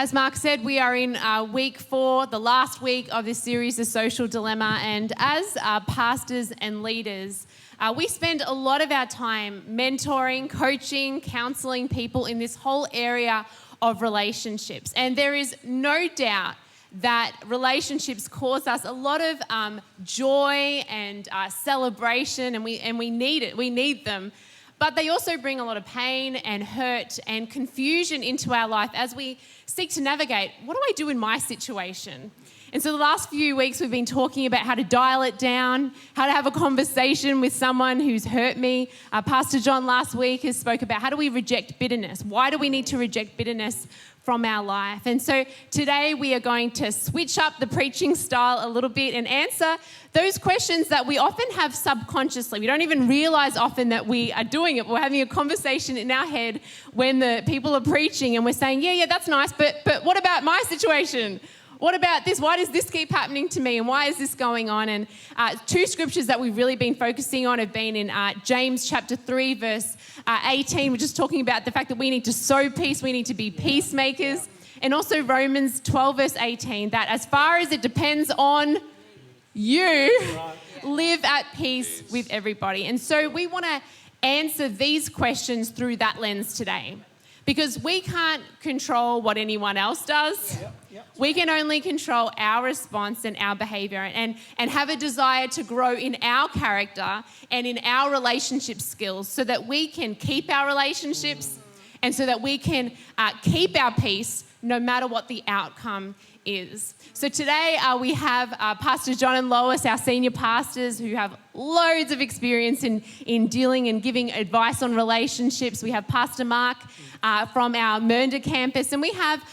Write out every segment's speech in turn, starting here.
As Mark said, we are in week 4, the last week of this series, The Social Dilemma. And as pastors and leaders, we spend a lot of our time mentoring, coaching, counselling people in this whole area of relationships. And there is no doubt that relationships cause us a lot of joy and celebration, and we need it. We need them. But they also bring a lot of pain and hurt and confusion into our life as we seek to navigate, what do I do in my situation? And so the last few weeks we've been talking about how to dial it down, how to have a conversation with someone who's hurt me. Pastor John last week has spoke about how do we reject bitterness? Why do we need to reject bitterness from our life? And so today we are going to switch up the preaching style a little bit and answer those questions that we often have subconsciously. We don't even realize often that we are doing it. We're having a conversation in our head when the people are preaching and we're saying, yeah, that's nice, but what about my situation? What about this? Why does this keep happening to me? And why is this going on? And 2 scriptures that we've really been focusing on have been in James chapter 3, verse 18, which is talking about the fact that we need to sow peace, we need to be peacemakers. And also Romans 12, verse 18, that as far as it depends on you, live at peace with everybody. And so we want to answer these questions through that lens today. Because we can't control what anyone else does. We can only control our response and our behaviour and have a desire to grow in our character and in our relationship skills so that we can keep our relationships and so that we can keep our peace no matter what the outcome is. So today we have Pastor John and Lois, our senior pastors, who have loads of experience in dealing and giving advice on relationships. We have Pastor Mark from our Mernda campus, and we have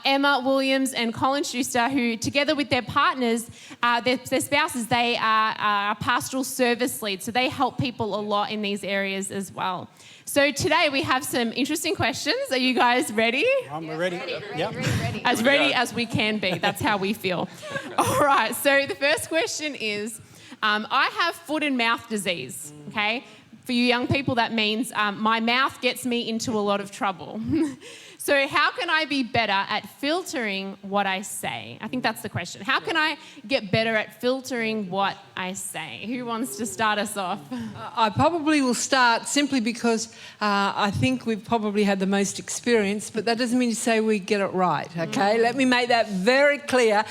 Emma Williams and Colin Schuster, who together with their partners, their spouses, they are pastoral service leads. So they help people a lot in these areas as well. So today we have some interesting questions. Are you guys ready? We're ready. Ready. As ready as we can be. That's how we feel. All right. So the first question is, I have foot and mouth disease. Okay. For you young people, that means my mouth gets me into a lot of trouble. So how can I be better at filtering what I say? I think that's the question. How can I get better at filtering what I say? Who wants to start us off? I probably will start simply because I think we've probably had the most experience, but that doesn't mean to say we get it right, okay? Let me make that very clear.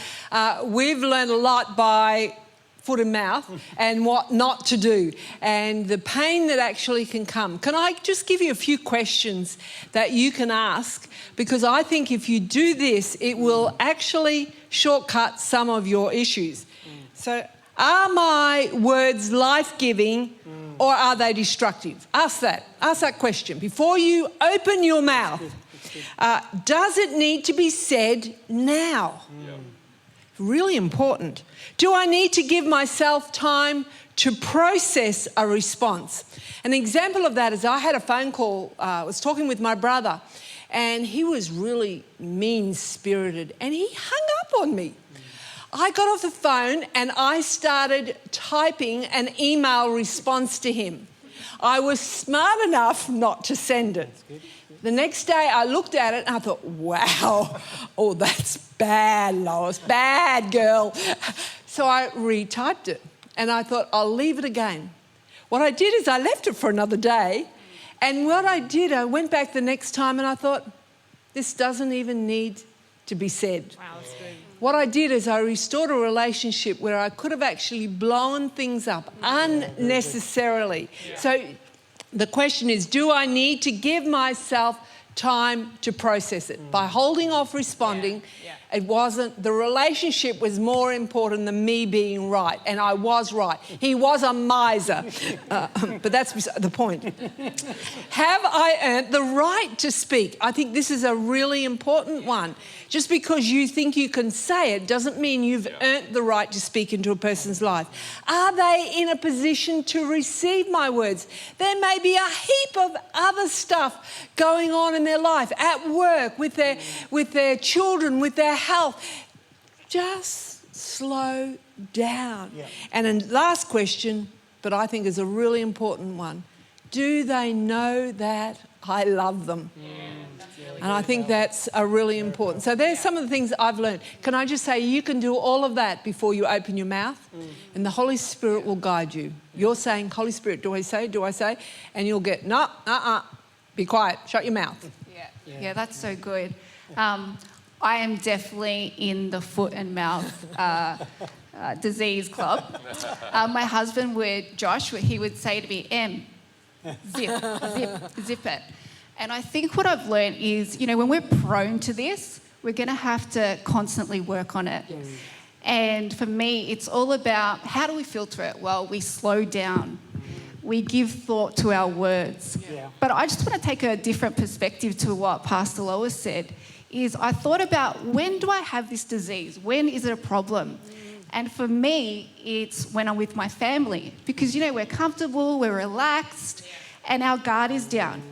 We've learned a lot by foot and mouth and what not to do and the pain that actually can come. Can I just give you a few questions that you can ask? Because I think if you do this, it will actually shortcut some of your issues. So are my words life-giving or are they destructive? Ask that question. Before you open your mouth, does it need to be said now? Really important. Do I need to give myself time to process a response? An example of that is I had a phone call, I was talking with my brother, and he was really mean-spirited, and he hung up on me. I got off the phone and I started typing an email response to him. I was smart enough not to send it. The next day I looked at it and I thought, wow, oh, that's bad, Lois, bad girl. So I retyped it and I thought, I'll leave it again. What I did is I left it for another day, and what I did, I went back the next time and I thought, this doesn't even need to be said. Wow, that's good. What I did is I restored a relationship where I could have actually blown things up unnecessarily. So the question is, do I need to give myself time to process it? By holding off responding, it wasn't, the relationship was more important than me being right, and I was right. He was a miser, but that's the point. Have I earned the right to speak? I think this is a really important one. Just because you think you can say it doesn't mean you've earned the right to speak into a person's life. Are they in a position to receive my words? There may be a heap of other stuff going on in their life, at work, with their children, with their health. Just slow down. And a last question, but I think is a really important one. Do they know that I love them. And I think that's really important. So there's some of the things I've learned. Can I just say, you can do all of that before you open your mouth, and the Holy Spirit will guide you. You're saying, Holy Spirit, do I say? Do I say? And you'll get, no, be quiet, shut your mouth. Yeah, that's so good. I am definitely in the foot and mouth disease club. My husband would, Josh, he would say to me, Em, zip it. And I think what I've learned is, when we're prone to this, we're going to have to constantly work on it. Yes. And for me, it's all about, how do we filter it? Well, we slow down. We give thought to our words. Yeah. But I just want to take a different perspective to what Pastor Lois said, is I thought about, when do I have this disease? When is it a problem? And for me, it's when I'm with my family. Because, we're comfortable, we're relaxed, and our guard is down.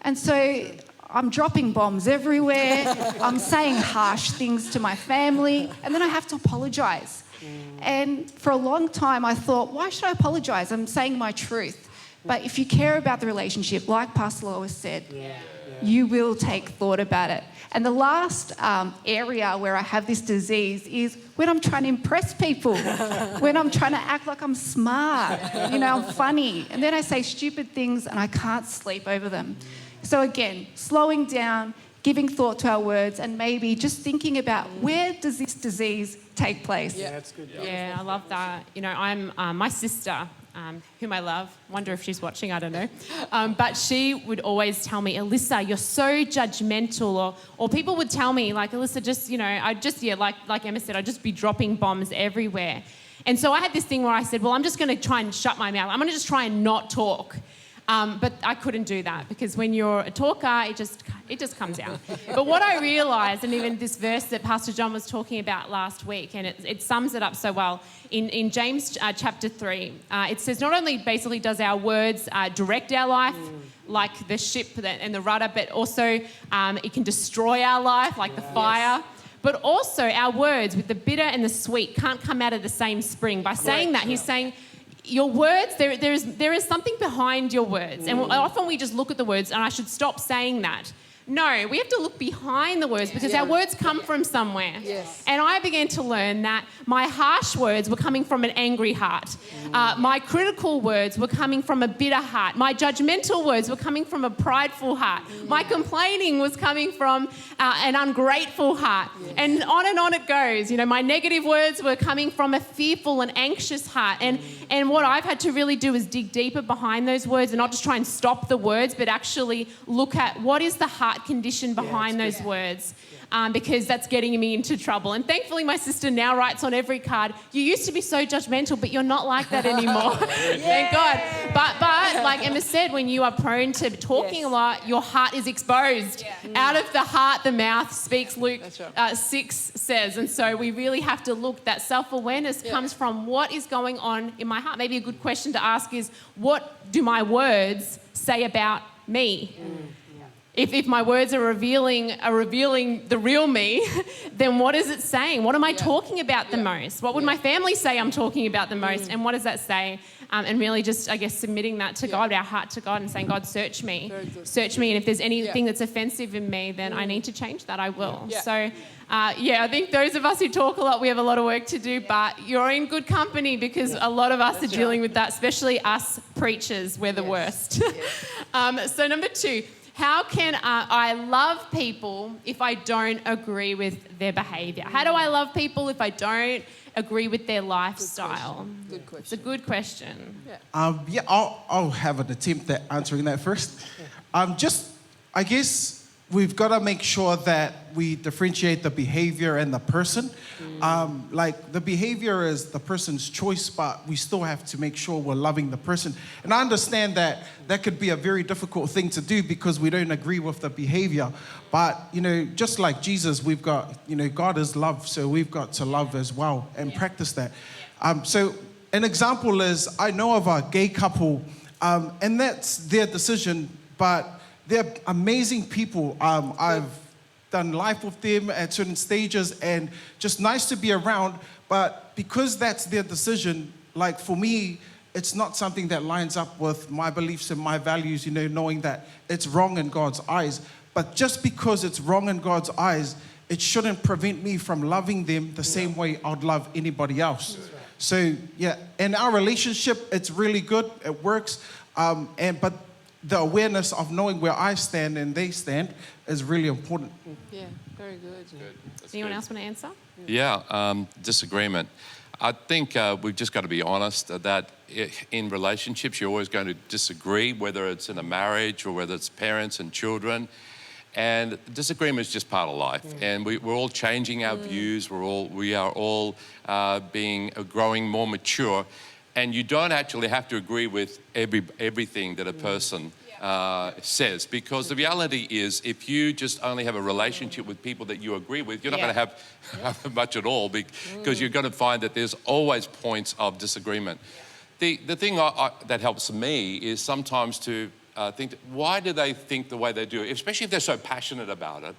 And so I'm dropping bombs everywhere. I'm saying harsh things to my family, and then I have to apologise. And for a long time, I thought, why should I apologise? I'm saying my truth. But if you care about the relationship, like Pastor Lois said, you will take thought about it. And the last area where I have this disease is when I'm trying to impress people, when I'm trying to act like I'm smart, I'm funny. And then I say stupid things and I can't sleep over them. So again, slowing down, giving thought to our words, and maybe just thinking about, where does this disease take place? Yeah, that's good. Yeah, I love that. I'm my sister, whom I love. Wonder if she's watching. I don't know. But she would always tell me, Alyssa, you're so judgmental, or people would tell me, like, Alyssa, just like Emma said, I'd just be dropping bombs everywhere. And so I had this thing where I said, well, I'm just going to try and shut my mouth. I'm going to just try and not talk. But I couldn't do that, because when you're a talker, it just comes out. But what I realised, and even this verse that Pastor John was talking about last week, and it sums it up so well, in James chapter 3, it says not only basically does our words direct our life, like the ship and the rudder, but also it can destroy our life, like the fire. Yes. But also our words, with the bitter and the sweet, can't come out of the same spring. By saying that, he's saying, your words, there is something behind your words. And often we just look at the words, and I should stop saying that. No, we have to look behind the words, because our words come from somewhere. Yes. And I began to learn that my harsh words were coming from an angry heart. My critical words were coming from a bitter heart. My judgmental words were coming from a prideful heart. My complaining was coming from an ungrateful heart. Yes. And on it goes. My negative words were coming from a fearful and anxious heart. And what I've had to really do is dig deeper behind those words, and not just try and stop the words, but actually look at what is the heart condition behind those words, because that's getting me into trouble. And thankfully my sister now writes on every card, you used to be so judgmental, but you're not like that anymore. Thank God. But like Emma said, when you are prone to talking a lot, your heart is exposed. Out of the heart the mouth speaks, Luke 6 says. And so we really have to look, that self-awareness comes from what is going on in my heart. Maybe a good question to ask is, what do my words say about me? If my words are revealing the real me, then what is it saying? What am I talking about the most? What would my family say I'm talking about the most? And what does that say? And really just, I guess, submitting that to God, our heart to God, and saying, God, search me. Search me. And if there's anything that's offensive in me, then I need to change that. I will. So, I think those of us who talk a lot, we have a lot of work to do, but you're in good company, because a lot of us are dealing with that, especially us preachers. We're the worst. So number 2, how can I love people if I don't agree with their behaviour? How do I love people if I don't agree with their lifestyle? Good question. It's a good question. I'll have an attempt at answering that first. I guess we've got to make sure that we differentiate the behavior and the person. Like, the behavior is the person's choice, but we still have to make sure we're loving the person. And I understand that that could be a very difficult thing to do, because we don't agree with the behavior. But, just like Jesus, we've got, God is love, so we've got to love as well and practice that. So an example is, I know of a gay couple, and that's their decision, but they're amazing people. I've done life with them at certain stages, and just nice to be around. But because that's their decision, like for me, it's not something that lines up with my beliefs and my values, you know, knowing that it's wrong in God's eyes. But just because it's wrong in God's eyes, it shouldn't prevent me from loving them the same way I'd love anybody else. So, yeah, in our relationship, it's really good. It works. But the awareness of knowing where I stand and they stand is really important. Yeah, very good. Anyone else want to answer? Yeah, disagreement. I think we've just got to be honest that in relationships, you're always going to disagree, whether it's in a marriage or whether it's parents and children. And disagreement is just part of life. And we're all changing our views. We are all growing more mature. And you don't actually have to agree with everything that a person says, because the reality is, if you just only have a relationship with people that you agree with, you're not going to have much at all, because you're going to find that there's always points of disagreement. The thing that helps me is sometimes to think, why do they think the way they do, especially if they're so passionate about it.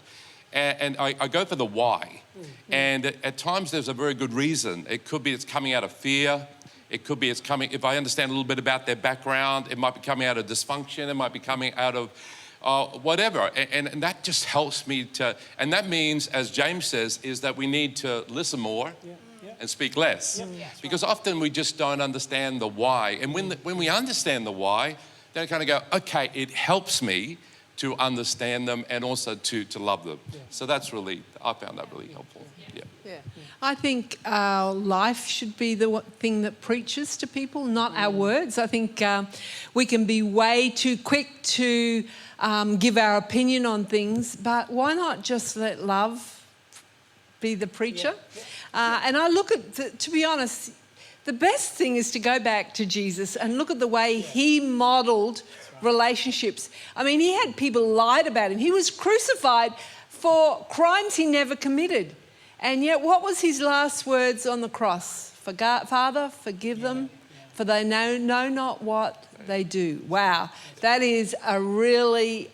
And I go for the why. And at times there's a very good reason. It could be it's coming out of fear. It could be it's coming, if I understand a little bit about their background, it might be coming out of dysfunction, it might be coming out of whatever. And that just helps me to, and that means, as James says, is that we need to listen more and speak less. Because often we just don't understand the why. And when we understand the why, then I kind of go, okay, it helps me to understand them and also to love them. So that's really, I found that really helpful. Yeah. I think our life should be the thing that preaches to people, not our words. I think we can be way too quick to give our opinion on things, but why not just let love be the preacher? And I look at, to be honest, the best thing is to go back to Jesus and look at the way he modelled relationships. I mean, he had people lied about him. He was crucified for crimes he never committed. And yet, what was his last words on the cross? Father, forgive them, for they know not what they do. Wow, that is a really,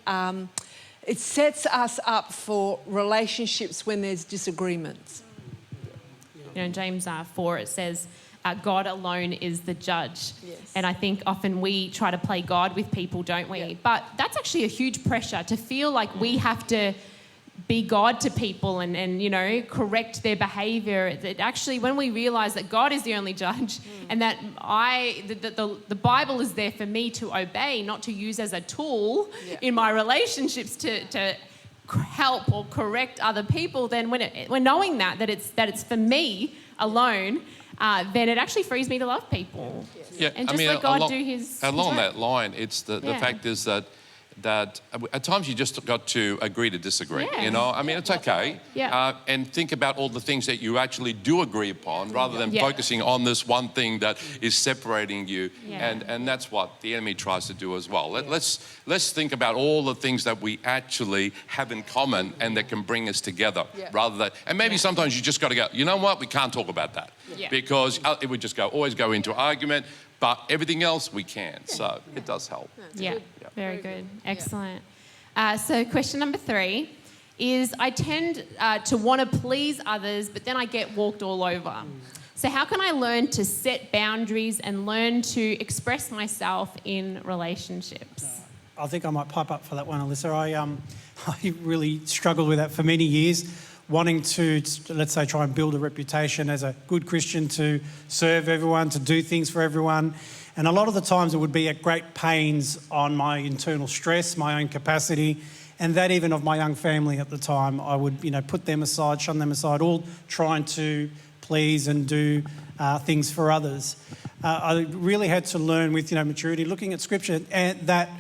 it sets us up for relationships when there's disagreements. You know, in James 4, it says, God alone is the judge. Yes. And I think often we try to play God with people, don't we? Yeah. But that's actually a huge pressure, to feel like we have to be God to people and you know, correct their behaviour. That actually, when we realise that God is the only judge and that the Bible is there for me to obey, not to use as a tool in my relationships to help or correct other people, then when knowing that it's for me alone, then it actually frees me to love people. Yeah, And just let God do his along work. that line, it's the fact is that at times you just got to agree to disagree. Yeah. You know, I mean, it's okay. Yeah. And think about all the things that you actually do agree upon, rather than focusing on this one thing that is separating you. Yeah. And that's what the enemy tries to do as well. Let's think about all the things that we actually have in common and that can bring us together, rather than. And maybe sometimes you just got to go, you know what? We can't talk about that because it would just always go into argument. But everything else we can. So it does help. Yeah, very good. Excellent. So question number 3 is, I tend to want to please others, but then I get walked all over. So how can I learn to set boundaries and learn to express myself in relationships? I think I might pipe up for that one, Alyssa. I really struggled with that for many years, wanting to, let's say, try and build a reputation as a good Christian, to serve everyone, to do things for everyone. And a lot of the times it would be at great pains on my internal stress, my own capacity, and that even of my young family at the time. I would, put them aside, shun them aside, all trying to please and do things for others. I really had to learn with, maturity, looking at Scripture, and that,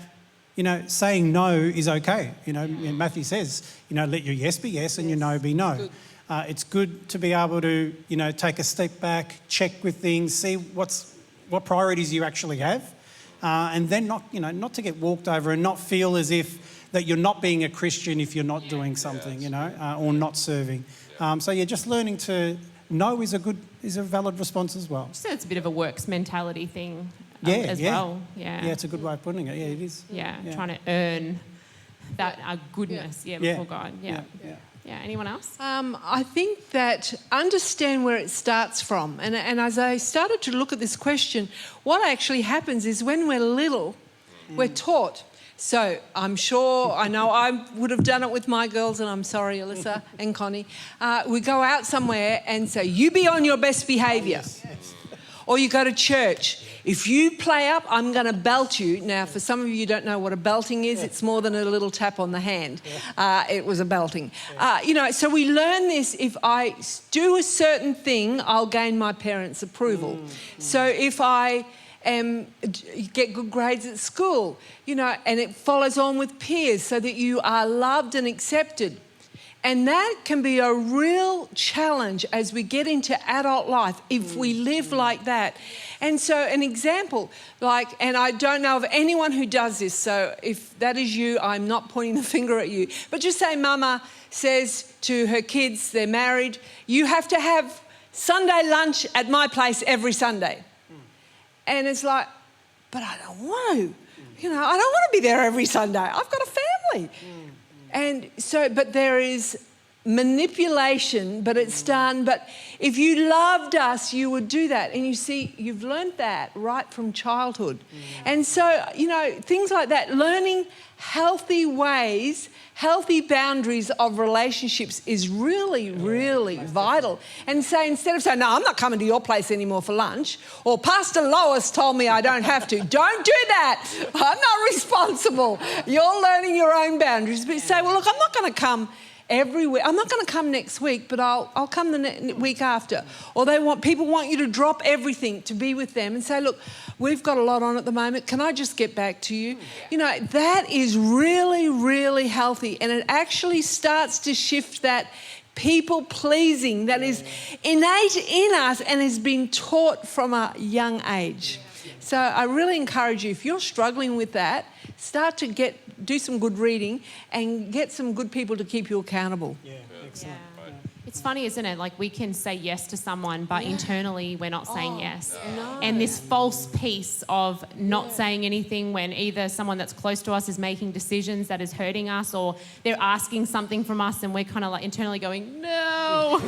saying no is okay. Matthew says, let your yes be yes and your no be no. It's good to be able to, take a step back, check with things, see what priorities you actually have, and then not to get walked over and not feel as if that you're not being a Christian if you're not doing something, or not serving. Just learning to know is a valid response as well. So it's a bit of a works mentality thing as well. Yeah, it's a good way of putting it. Yeah, it is. Yeah, trying to earn that goodness before God. Yeah. Yeah, anyone else? I think that understand where it starts from. And as I started to look at this question, what actually happens is when we're little, we're taught. So I'm sure, I know I would have done it with my girls, and I'm sorry, Alyssa and Connie. We go out somewhere and say, you be on your best behaviour. Or you go to church. If you play up, I'm going to belt you. Now, for some of you who don't know what a belting is, it's more than a little tap on the hand. It was a belting. So we learn this. If I do a certain thing, I'll gain my parents' approval. So if I get good grades at school, and it follows on with peers so that you are loved and accepted. And that can be a real challenge as we get into adult life if we live like that. And so an example, and I don't know of anyone who does this, so if that is you, I'm not pointing the finger at you, but just say mama says to her kids, they're married, you have to have Sunday lunch at my place every Sunday. And it's like, but I don't want to. I don't want to be there every Sunday. I've got a family. And so, but there is manipulation, but it's done. But if you loved us, you would do that. And you see, you've learned that right from childhood. And so, things like that, learning healthy ways, healthy boundaries of relationships is really, really vital. And so instead of saying, no, I'm not coming to your place anymore for lunch, or Pastor Lois told me I don't have to, don't do that. I'm not responsible. You're learning your own boundaries. But you say, well, look, I'm not going to come every week. I'm not going to come next week, but I'll come the week after. Or people want you to drop everything to be with them and say, look, we've got a lot on at the moment. Can I just get back to you? That is really, really healthy. And it actually starts to shift that people pleasing that is innate in us and has been taught from a young age. So I really encourage you, if you're struggling with that, start to do some good reading and get some good people to keep you accountable. Yeah, excellent. Yeah. It's funny, isn't it? Like we can say yes to someone, but internally we're not saying yes. No. And this false piece of not saying anything when either someone that's close to us is making decisions that is hurting us, or they're asking something from us and we're kind of like internally going, no.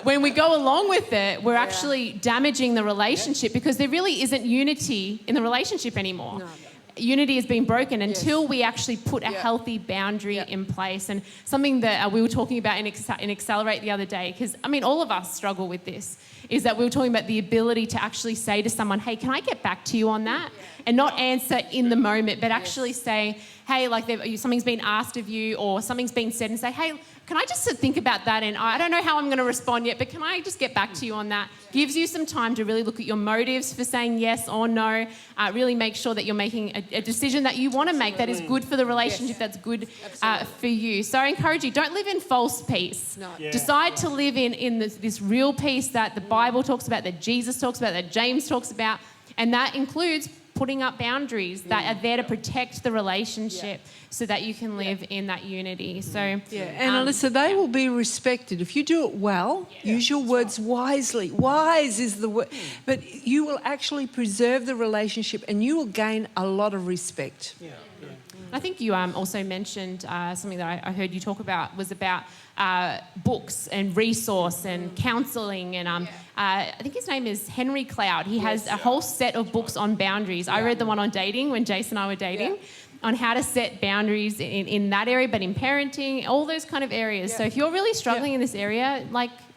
When we go along with it, we're actually damaging the relationship because there really isn't unity in the relationship anymore. No. Unity has been broken until we actually put a healthy boundary in place. And something that we were talking about in Accelerate the other day, because, all of us struggle with this, is that we were talking about the ability to actually say to someone, hey, can I get back to you on that? And not answer in the moment, but actually say, hey, like something's been asked of you or something's been said, and say, hey, can I just think about that? And I don't know how I'm going to respond yet, but can I just get back to you on that? Gives you some time to really look at your motives for saying yes or no. Really make sure that you're making a decision that you want to make that is good for the relationship, that's good for you. So I encourage you, don't live in false peace. No. Yeah. Decide to live in this real peace that the Bible talks about, that Jesus talks about, that James talks about, and that includes putting up boundaries that are there to protect the relationship so that you can live in that unity. So, And Alyssa, they will be respected. If you do it well, use your words wisely. Wise is the word. But you will actually preserve the relationship and you will gain a lot of respect. Yeah. I think you also mentioned something that I heard you talk about was about books and resource and counselling. And I think his name is Henry Cloud. He has a whole set of books on boundaries. I read the one on dating when Jason and I were dating. On how to set boundaries in that area, but in parenting, all those kind of areas. So if you're really struggling in this area,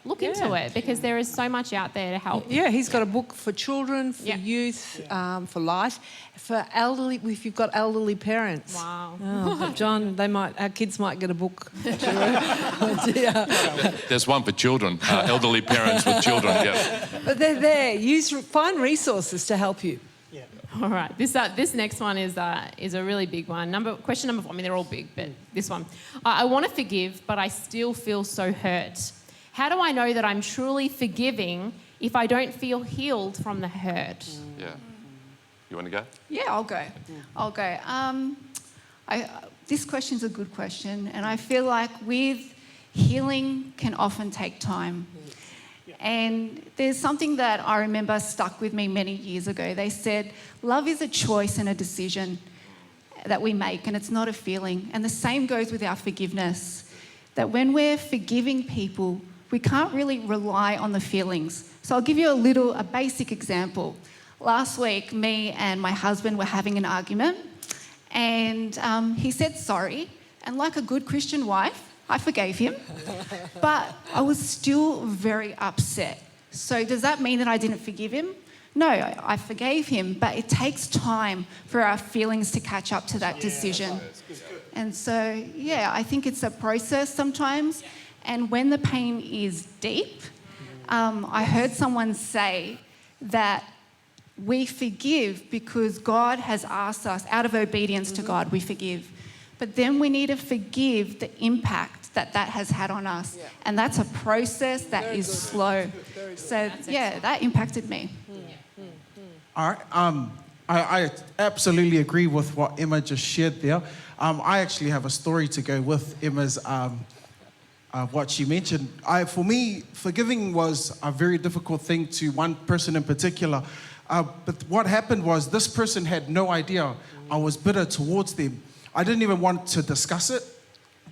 look into it, because there is so much out there to help. Yeah, he's got a book for children, for youth, for life, for elderly, if you've got elderly parents. Wow. Oh, John, our kids might get a book. There's one for children, elderly parents with children, But they're there. Find resources to help you. All right. This next one is a really big one. Question number 4. They're all big, but this one. I want to forgive, but I still feel so hurt. How do I know that I'm truly forgiving if I don't feel healed from the hurt? Yeah. You want to go? Yeah, I'll go. This question's a good question, and I feel like with healing can often take time. And there's something that I remember stuck with me many years ago. They said, love is a choice and a decision that we make, and it's not a feeling. And the same goes with our forgiveness. that when we're forgiving people, we can't really rely on the feelings. So I'll give you a basic example. Last week, me and my husband were having an argument, and he said sorry, and like a good Christian wife, I forgave him, but I was still very upset. So does that mean that I didn't forgive him? No, I forgave him, but it takes time for our feelings to catch up to that decision. And so, yeah, I think it's a process sometimes. And when the pain is deep, I heard someone say that we forgive because God has asked us, out of obedience to God, we forgive. But then we need to forgive the impact that has had on us. And that's a process that is slow. So, yeah, that impacted me. All right. I absolutely agree with what Emma just shared there. I actually have a story to go with Emma's what she mentioned. For me, forgiving was a very difficult thing to one person in particular. But what happened was this person had no idea I was bitter towards them. I didn't even want to discuss it.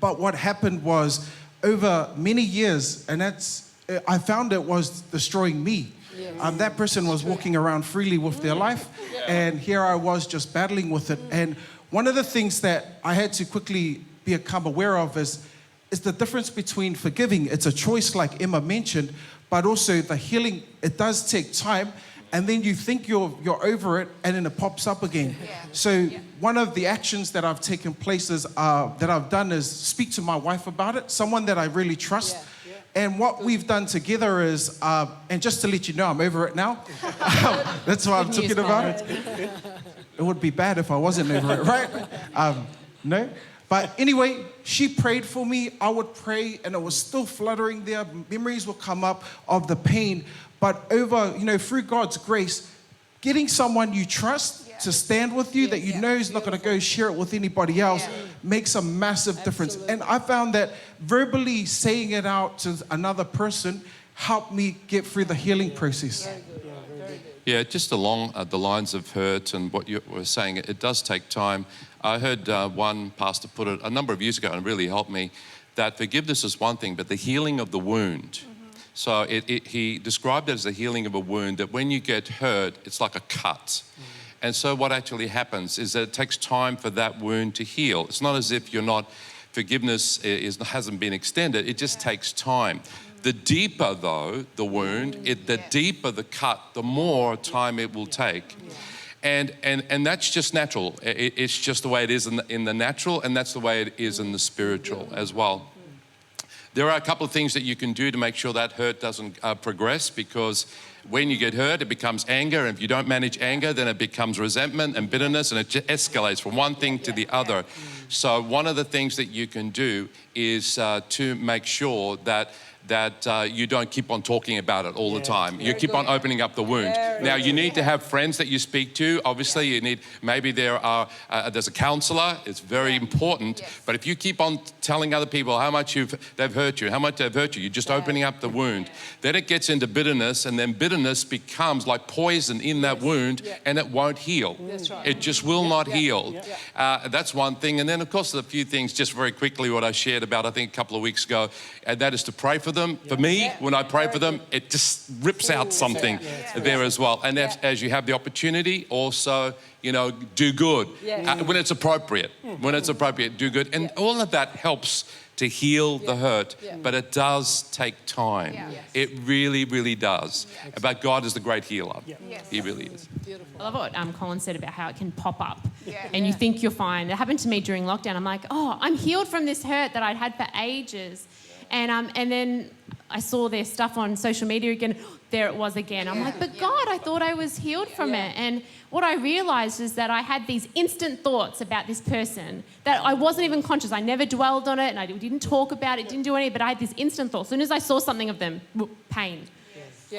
But what happened was over many years, and I found it was destroying me. That person was walking around freely with their life, and here I was just battling with it. And one of the things that I had to quickly become aware of is the difference between forgiving. It's a choice, like Emma mentioned, but also the healing. It does take time, and then you think you're over it, and then it pops up again. So one of the actions that I've taken place that I've done is speak to my wife about it, someone that I really trust. And what we've done together is, and just to let you know, I'm over it now. That's why I'm talking about it. It would be bad if I wasn't over it, right? No. But anyway, she prayed for me. I would pray, and it was still fluttering there. Memories will come up of the pain. But through God's grace, getting someone you trust to stand with you, that you know is not going to go share it with anybody else, makes a massive difference. And I found that verbally saying it out to another person helped me get through the healing process. Yeah, just along the lines of hurt and what you were saying, it does take time. I heard one pastor put it a number of years ago, and it really helped me, that forgiveness is one thing, but the healing of the wound. So he described it as the healing of a wound, that when you get hurt, it's like a cut. And so what actually happens is that it takes time for that wound to heal. It's not as if forgiveness hasn't been extended, it just takes time. The deeper, though, the wound, the deeper the cut, the more time it will take. And that's just natural. It's just the way it is in the natural, and that's the way it is in the spiritual as well. There are a couple of things that you can do to make sure that hurt doesn't progress, because when you get hurt, it becomes anger. And if you don't manage anger, then it becomes resentment and bitterness, and it just escalates from one thing to the other. So one of the things that you can do is to make sure that you don't keep on talking about it all the time. You keep on opening up the wound. Now, you need to have friends that you speak to. Obviously, you need, maybe there's a counselor. It's very important. But if you keep on telling other people how much they've hurt you, you're just opening up the wound. Then it gets into bitterness, and then bitterness becomes like poison in that wound, and it won't heal. It just will not heal. That's one thing. And then, of course, a few things, just very quickly, what I shared about, I think, a couple of weeks ago, and that is to pray for them. For me, when I pray for them, it just rips out something there as well. And as you have the opportunity, also, do good. When it's appropriate. When it's appropriate, do good. And all of that helps to heal the hurt, but it does take time. It really, really does. But God is the great healer. He really is. I love what Colin said about how it can pop up and you think you're fine. It happened to me during lockdown. I'm like, I'm healed from this hurt that I'd had for ages. And then I saw their stuff on social media again. There it was again. I'm like, but God, I thought I was healed from it. And what I realized is that I had these instant thoughts about this person that I wasn't even conscious. I never dwelled on it, and I didn't talk about it, didn't do anything, but I had these instant thoughts. As soon as I saw something of them, pain.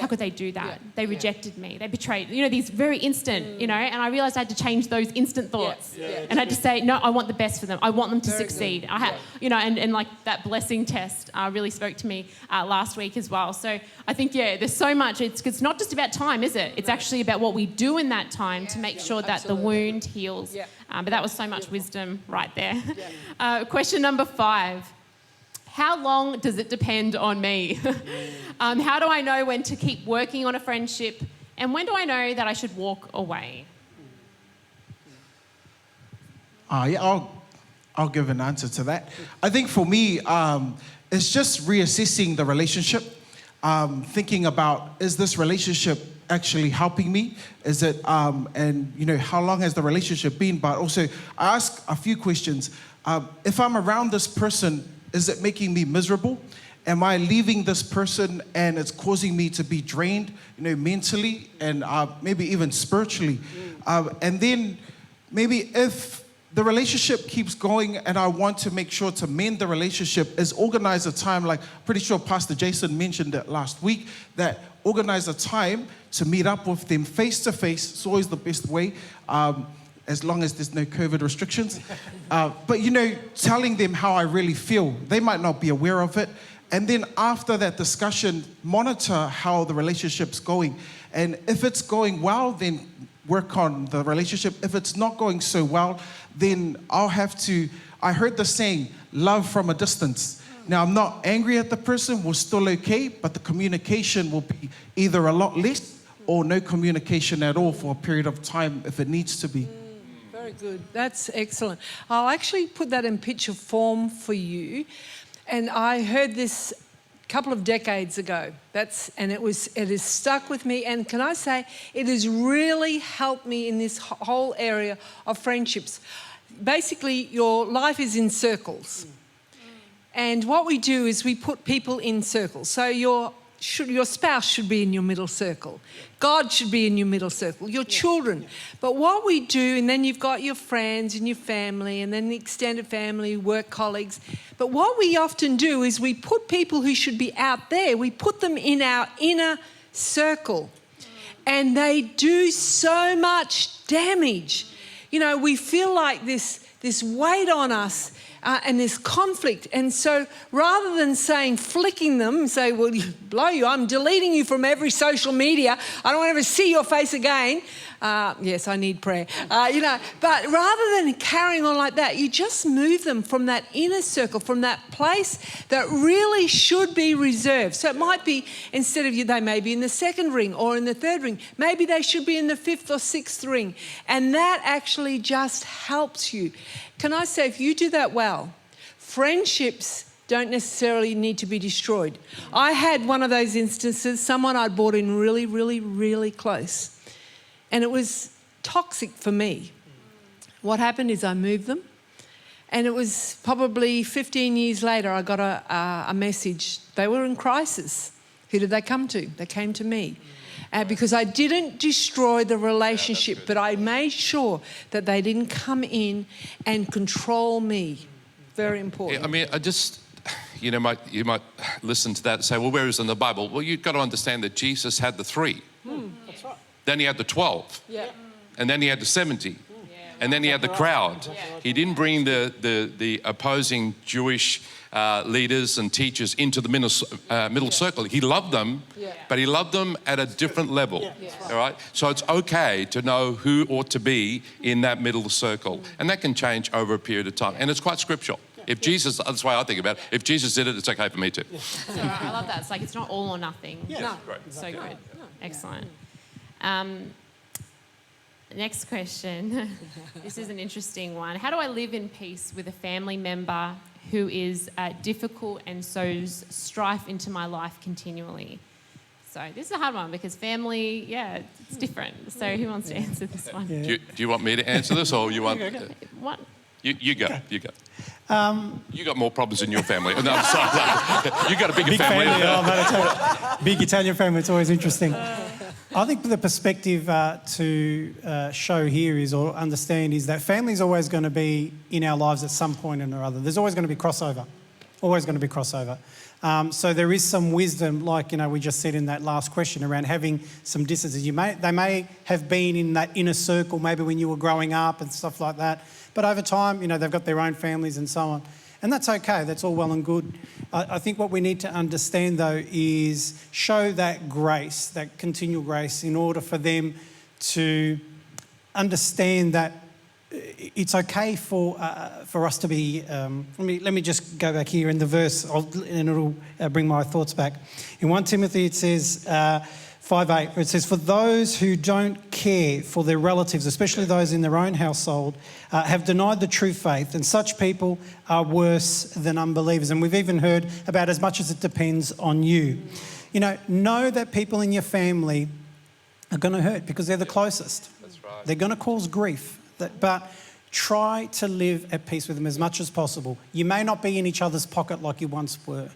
How could they do that? They rejected me. They betrayed. These very instant, and I realized I had to change those instant thoughts. And I had to say, no, I want the best for them. I want them to succeed. I had, and like that blessing test really spoke to me last week as well. So I think, there's so much. It's not just about time, is it? It's actually about what we do in that time to make sure that the wound heals. But that was so much wisdom right there. Question number 5. how long does it depend on me? How do I know when to keep working on a friendship? And when do I know that I should walk away? Yeah, I'll give an answer to that. I think for me, it's just reassessing the relationship, thinking about, is this relationship actually helping me? Is it, and you know, how long has the relationship been? But also, I ask a few questions. If I'm around this person, is it making me miserable? Am I leaving this person and it's causing me to be drained, you know, mentally and maybe even spiritually? And then maybe if the relationship keeps going and I want to make sure to mend the relationship, is organize a time, like pretty sure Pastor Jason mentioned it last week, that organize a time to meet up with them face to face. It's always the best way, as long as there's no COVID restrictions. But you know, telling them how I really feel. They might not be aware of it. And then after that discussion, monitor how the relationship's going. And if it's going well, then work on the relationship. If it's not going so well, then I'll have to, I heard the saying, love from a distance. Now, I'm not angry at the person, we're still okay, but the communication will be either a lot less or no communication at all for a period of time if it needs to be. Very good. That's excellent. I'll actually put that in picture form for you. And I heard this a couple of decades ago. It has stuck with me. And can I say, it has really helped me in this whole area of friendships. Basically, your life is in circles. And what we do is we put people in circles. So your spouse should be in your middle circle. God should be in your middle circle, your children. But what we do, and then you've got your friends and your family and then the extended family, work colleagues. But what we often do is we put people who should be out there, we put them in our inner circle. And they do so much damage. You know, we feel like this weight on us. And there's conflict. And so rather than flicking them, say, well, blow you, I'm deleting you from every social media. I don't want to ever see your face again. Yes, I need prayer. But rather than carrying on like that, you just move them from that inner circle, from that place that really should be reserved. So it might be, instead of they may be in the second ring or in the third ring, maybe they should be in the fifth or sixth ring. And that actually just helps you. Can I say, if you do that well, friendships don't necessarily need to be destroyed. I had one of those instances, someone I'd brought in really, really, really close. And it was toxic for me. What happened is I moved them. And it was probably 15 years later, I got a message. They were in crisis. Who did they come to? They came to me. Because I didn't destroy the relationship, but I made sure that they didn't come in and control me. Very important. Yeah, I mean, you might listen to that and say, well, where is it in the Bible? Well, you've got to understand that Jesus had the 3. That's right. Then he had the 12. Yeah. And then he had the 70. And then he had the crowd. He didn't bring the opposing Jewish leaders and teachers into the middle circle. He loved them, but he loved them at a different level. All right? So it's okay to know who ought to be in that middle circle. And that can change over a period of time. And it's quite scriptural. If Jesus, that's the way I think about it, if Jesus did it, it's okay for me too. So I love that. It's like it's not all or nothing. Yeah. No. Right. So good. Excellent. Next question. This is an interesting one. How do I live in peace with a family member who is difficult and sows strife into my life continually? So this is a hard one because family, it's different. So who wants to answer this one? Yeah. Do you want me to answer this, or you want? What? You go. You got more problems in your family. No, I'm sorry. You got a bigger Big family. Big Italian family. It's always interesting. I think the perspective to show here is, or understand, is that family is always going to be in our lives at some point or other. There's always going to be crossover. Always going to be crossover. So there is some wisdom, like we just said in that last question, around having some distances. They may have been in that inner circle, maybe when you were growing up and stuff like that. But over time, they've got their own families and so on. And that's okay, that's all well and good. I think what we need to understand, though, is show that grace, that continual grace, in order for them to understand that it's okay for us to be. Let me just go back here in the verse, and it'll bring my thoughts back. In 1 Timothy, it says 5:8, it says, "For those who don't care for their relatives, especially those in their own household, have denied the true faith, and such people are worse than unbelievers." And we've even heard about as much as it depends on you. Know that people in your family are going to hurt because they're the closest. That's right. They're going to cause grief, but try to live at peace with them as much as possible. You may not be in each other's pocket like you once were,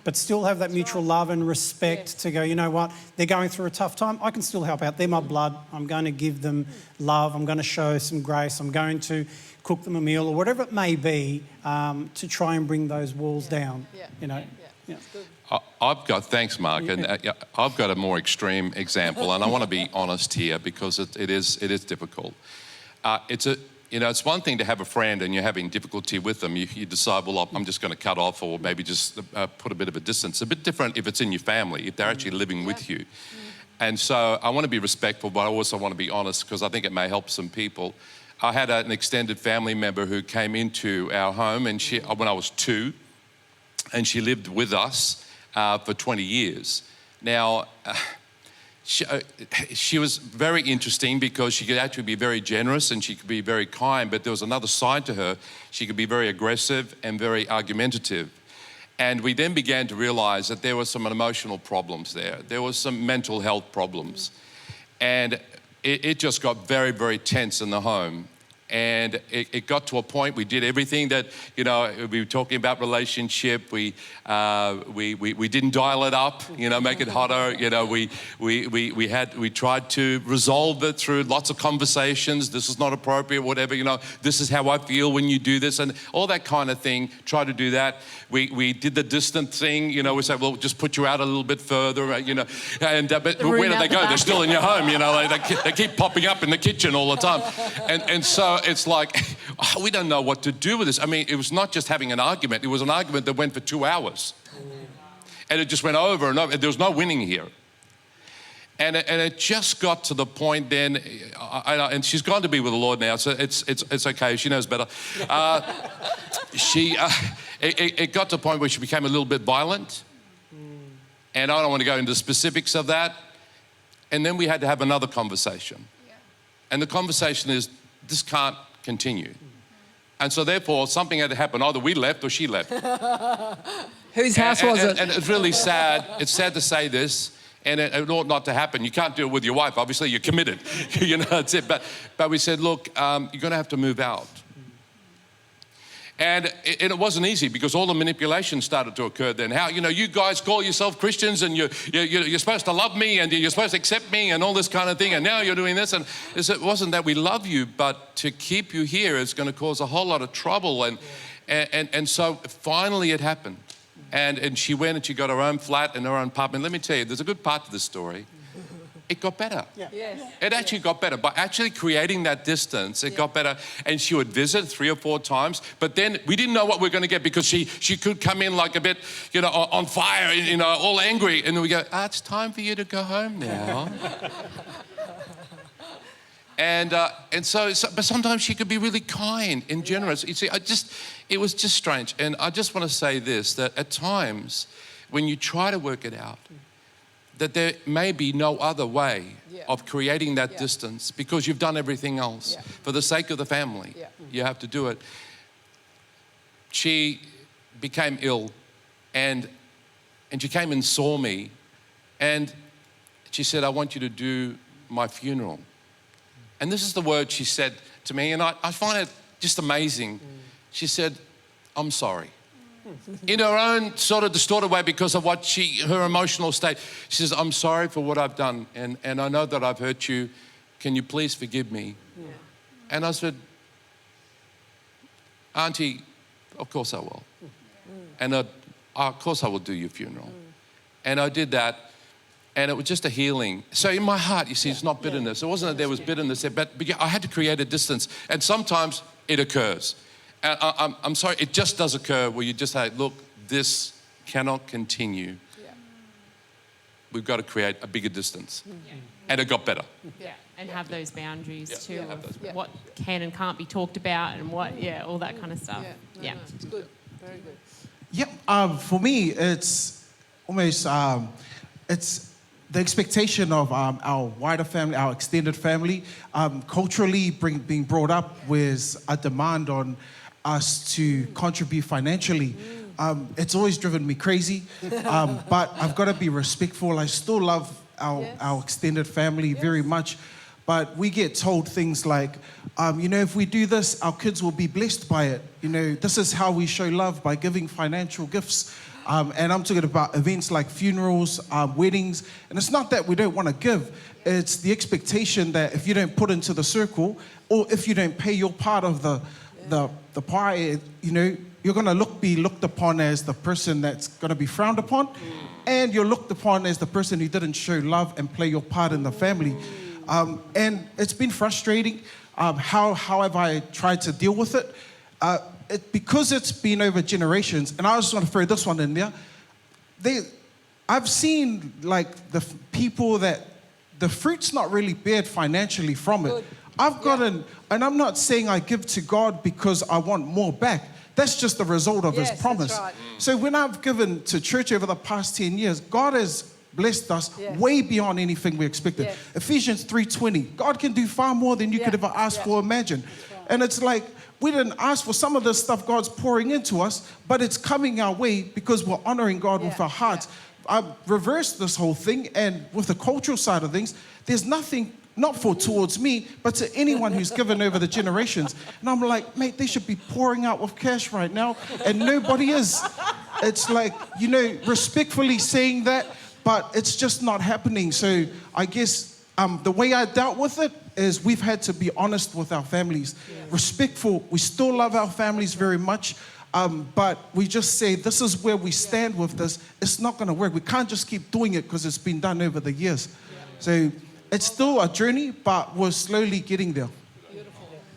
but still have that mutual love and respect to go, you know what, they're going through a tough time. I can still help out. They're my blood. I'm going to give them love. I'm going to show some grace. I'm going to cook them a meal or whatever it may be to try and bring those walls down. Thanks, Mark. And I've got a more extreme example, and I want to be honest here because it is difficult. It's one thing to have a friend and you're having difficulty with them. You decide, well, I'm just going to cut off or maybe just put a bit of a distance. It's a bit different if it's in your family, if they're actually living with you. And so I want to be respectful, but I also want to be honest because I think it may help some people. I had an extended family member who came into our home and when I was 2, and she lived with us for 20 years. Now, she was very interesting because she could actually be very generous and she could be very kind, but there was another side to her. She could be very aggressive and very argumentative. And we then began to realize that there were some emotional problems there. There was some mental health problems. And it just got very, very tense in the home. And it got to a point, we did everything that, we were talking about relationship. We didn't dial it up, make it hotter. We tried to resolve it through lots of conversations. This is not appropriate, whatever, this is how I feel when you do this, and all that kind of thing. Try to do that. We did the distant thing, we say, well, just put you out a little bit further, but where do they go? They're still in your home, they keep popping up in the kitchen all the time. And so it's like, we don't know what to do with this. I mean, it was not just having an argument. It was an argument that went for 2 hours. And it just went over and over. There was no winning here. And it just got to the point then, and she's gone to be with the Lord now, so it's okay. She knows better. It got to a point where she became a little bit violent. And I don't want to go into the specifics of that. And then we had to have another conversation. And the conversation is, this can't continue. And so therefore, something had to happen. Either we left or she left. Whose house was it? And it's really sad. It's sad to say this, and it ought not to happen. You can't do it with your wife. Obviously, you're committed. That's it. But we said, look, you're going to have to move out. And it wasn't easy because all the manipulation started to occur then. How, you guys call yourself Christians and you're supposed to love me and you're supposed to accept me and all this kind of thing, and now you're doing this. And it wasn't that we love you, but to keep you here is going to cause a whole lot of trouble. And so finally it happened. And she went and she got her own flat and her own apartment. Let me tell you, there's a good part to this story. It got better. Yes. It actually got better. By actually creating that distance, it got better. And she would visit 3 or 4 times. But then we didn't know what we were going to get because she could come in like a bit, on fire, all angry. And then we go, it's time for you to go home now. And so, but sometimes she could be really kind and generous. You see, it was just strange. And I just want to say this, that at times when you try to work it out, that there may be no other way of creating that distance because you've done everything else. For the sake of the family, you have to do it. She became ill and she came and saw me and she said, I want you to do my funeral. And this is the word she said to me, and I find it just amazing. She said, I'm sorry. In her own sort of distorted way because of her emotional state. She says, I'm sorry for what I've done and I know that I've hurt you. Can you please forgive me? And I said, Auntie, of course I will. And of course I will do your funeral. And I did that. And it was just a healing. So in my heart, you see, it's not bitterness. It wasn't that there was bitterness there, but I had to create a distance. And sometimes it occurs. And I'm sorry, it just does occur where you just say, look, this cannot continue. we've got to create a bigger distance. And it got better. Yeah, and have those boundaries too. Yeah, have those Of what can and can't be talked about, and what, all that kind of stuff. Yeah. It's good. Very good. Yep. For me, it's almost it's the expectation of our wider family, our extended family, culturally being brought up with a demand on us to contribute financially. It's always driven me crazy, but I've got to be respectful. I still love our extended family very much. But we get told things like, if we do this, our kids will be blessed by it. This is how we show love, by giving financial gifts. And I'm talking about events like funerals, weddings. And it's not that we don't want to give. It's the expectation that if you don't put into the circle, or if you don't pay your part of the pie, you're going to be looked upon as the person that's going to be frowned upon. And you're looked upon as the person who didn't show love and play your part in the family. And it's been frustrating. How have I tried to deal with it? Because it's been over generations, and I just want to throw this one in there. I've seen the people that the fruit's not really bared financially from it. I've gotten, and I'm not saying I give to God because I want more back. That's just the result of His promise. That's right. So when I've given to church over the past 10 years, God has blessed us way beyond anything we expected. Yes. Ephesians 3:20, God can do far more than you could ever ask or imagine. And it's like, we didn't ask for some of this stuff God's pouring into us, but it's coming our way because we're honoring God with our hearts. I've reversed this whole thing, and with the cultural side of things, there's nothing, not for towards me, but to anyone who's given over the generations. And I'm like, mate, they should be pouring out with cash right now, and nobody is. It's like, respectfully saying that, but it's just not happening. So I guess the way I dealt with it is we've had to be honest with our families, respectful. We still love our families very much, but we just say, this is where we stand with this. It's not going to work. We can't just keep doing it because it's been done over the years. So it's still a journey, but we're slowly getting there.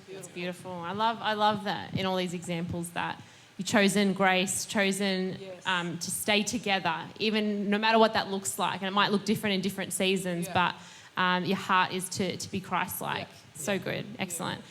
It's beautiful. I love that in all these examples that you've chosen grace, chosen to stay together, even no matter what that looks like. And it might look different in different seasons, but your heart is to be Christ-like. So good. Excellent.